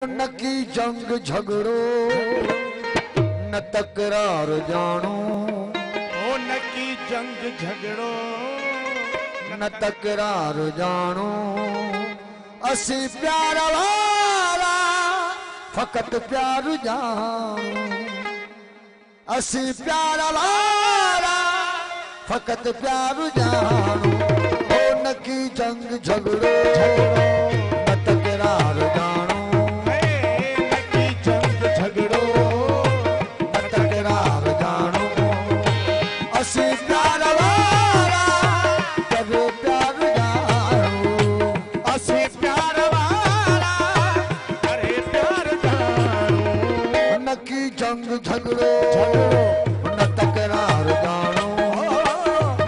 न की जंग झगड़ो न तकरार जानो, ओ न की जंग झगड़ो न तकरार जानो। असी प्यार वाला फकत प्यार जानो, असी प्यार वाला फकत प्यार जानो। ओ न की जंग झगड़ो न तकरार जानो, जंग झगड़ो न तकरार जानो,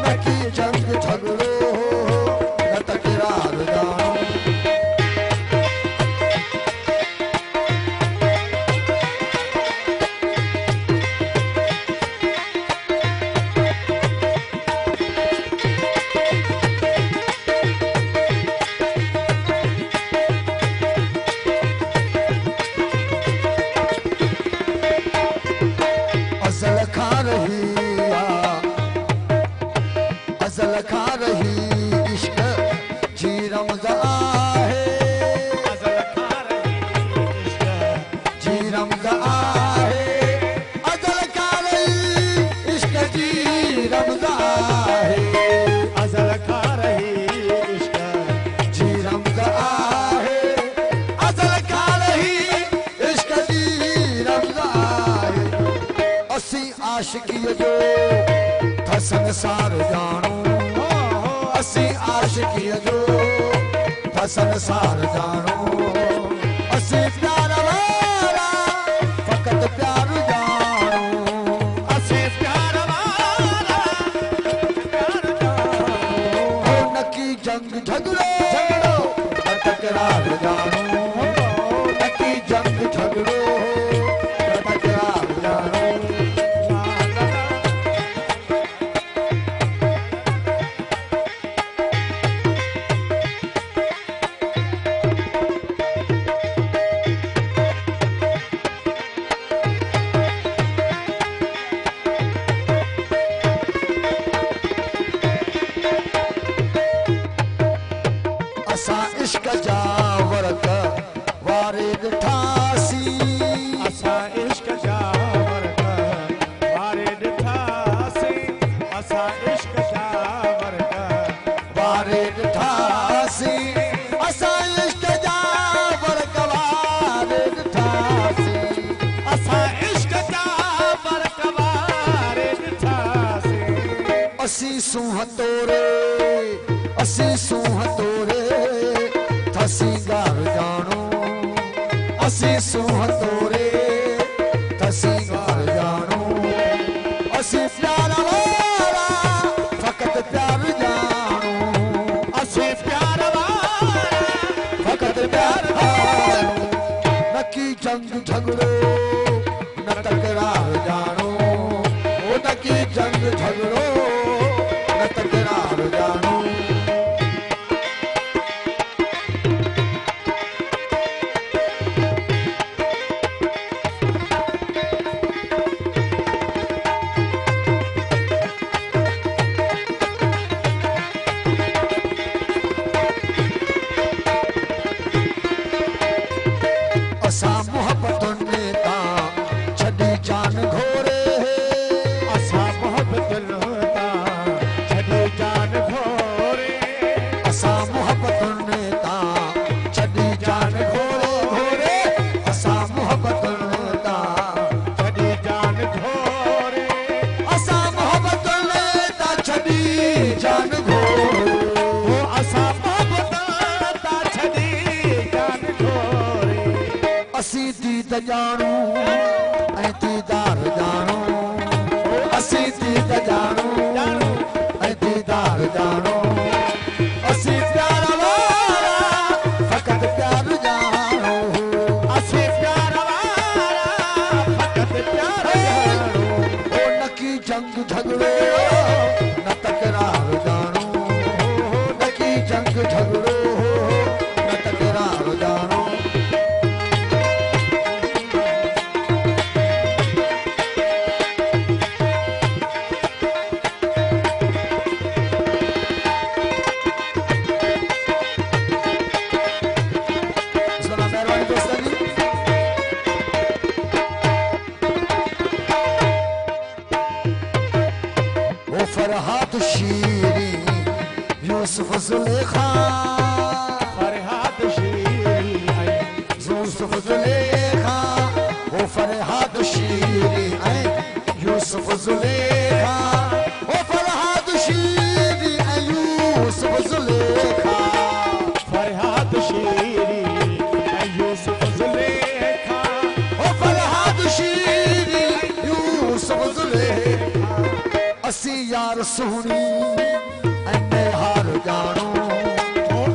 न की जंग झगड़ो न तकरार जानो। अज़ल खा रही अज़ल खा रही इश्क जी रमज़ा है, अज़ल खा रही इश्क जी रमज़ा है, अज़ल खा रही इश्क जी रमज़ा है, अज़ल खा रही इश्क जी रमज़ा है, अज़ल खा रही इश्क जी रमज़ा है। असी आशिकी जो था संसार जानो, असी आशिकी जो था संसार जानो। असी प्यार वाला फकत प्यार जानो, असी प्यार वाला प्यार जानो। ओ न की जंग झगड़ो न तकरार जानो, न की जंग झगड़ो न तकरार जानो। असा इश्क जा वर्क वारे ठासी, असा इश्क जा वर्क वारे ॾिठासी, असा इश्क जा वर्क वारे ठासी, असा इश्क जा वर्क वारे ठासी। असा इश्क जा वर्क वारे ॾिठासी। असी सूह तोरे असी सूह तोरे थसी गार जानो, असी सूह तोरे थसी गार जानो। असी प्यार वाला फकत प्यार जानो, असी प्यार वाला फकत प्यार जानो। न की जंग झगड़ो न तकरार जानो, ओ न की जंग झगड़ो न तकरार जानो। असा मोहब्बतुन ने ता छड़ी जान घोरे, असा मोहब्बतुन ता छड़ी जान घोरे, असा मोहब्बतुन ने ता छड़ी जान घोरे घोरे, असा मोहब्बतुन ता छड़ी जान घोरे, असा मोहब्बतुन ता छड़ी जान घोरे। ओ असा मोहब्बत ता छड़ी जान घोरे। असी दीद जानो ऐं दीदार जानो, असी दीद जानो ऐं दीदार जानो। असी प्यार वाला फकत प्यार जानो, असी प्यार वाला फकत प्यार जानो। ओ न की जंग झगड़ो न तकरार जानो, न की जंग झगड़ो न तकरार जानो। जुलेखा फरियाद शीरी यूसुफ जुलेखा वो फरहाद शीरी ऐ यूसुफ जुलेखा वो फरहाद शीरी ऐ यूसुफ जुलेखा फरियाद शीरी यूसुफ जुलेखा वो फरहाद शीरी यूसुफ जुलेखा असी यार सोहनी ऐने हार जानो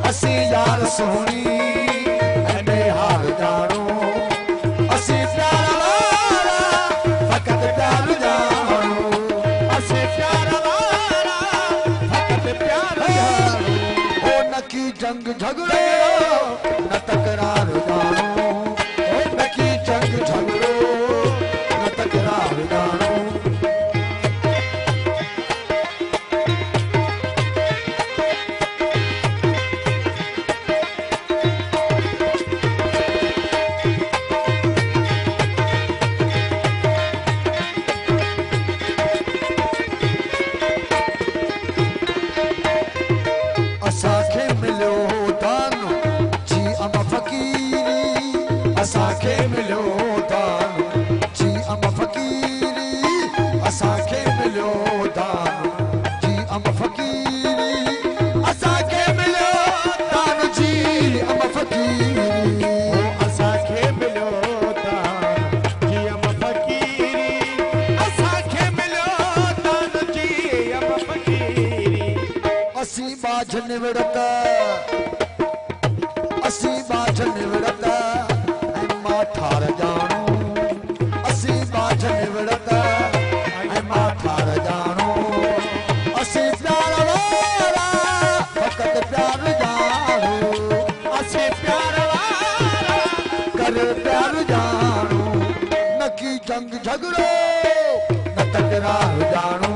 असी यार सोहनी ऐने हार जानो असी प्यार वाला फकत प्यार जानो असे प्यार वाला फकत प्यार जानो ओ न की जंग झगड़ो न तकरार जानो ओ न की जंग झगड़ो न तकरार जानो असांखे मिलियो दानो जी अम फ़कीरी असांखे मिलियो दानो जी अम फ़कीरी असांखे मिलियो दानो जी अम फ़कीरी असांखे मिलियो दानो जी अम फ़कीरी असांखे मिलियो दान जी अम फ़कीरी असांखे मिलियो दान जी अम फ़कीरी असी बाझ निवड़त असी बाझ निवड़त ऐं मां ठार जानो असी बाझ निवड़त ऐं मां ठार जानो असी प्यार वारा फकत प्यार जानो असे प्यार वाला कर प्यार जानो न की जंग झगड़ो न तकरार जानो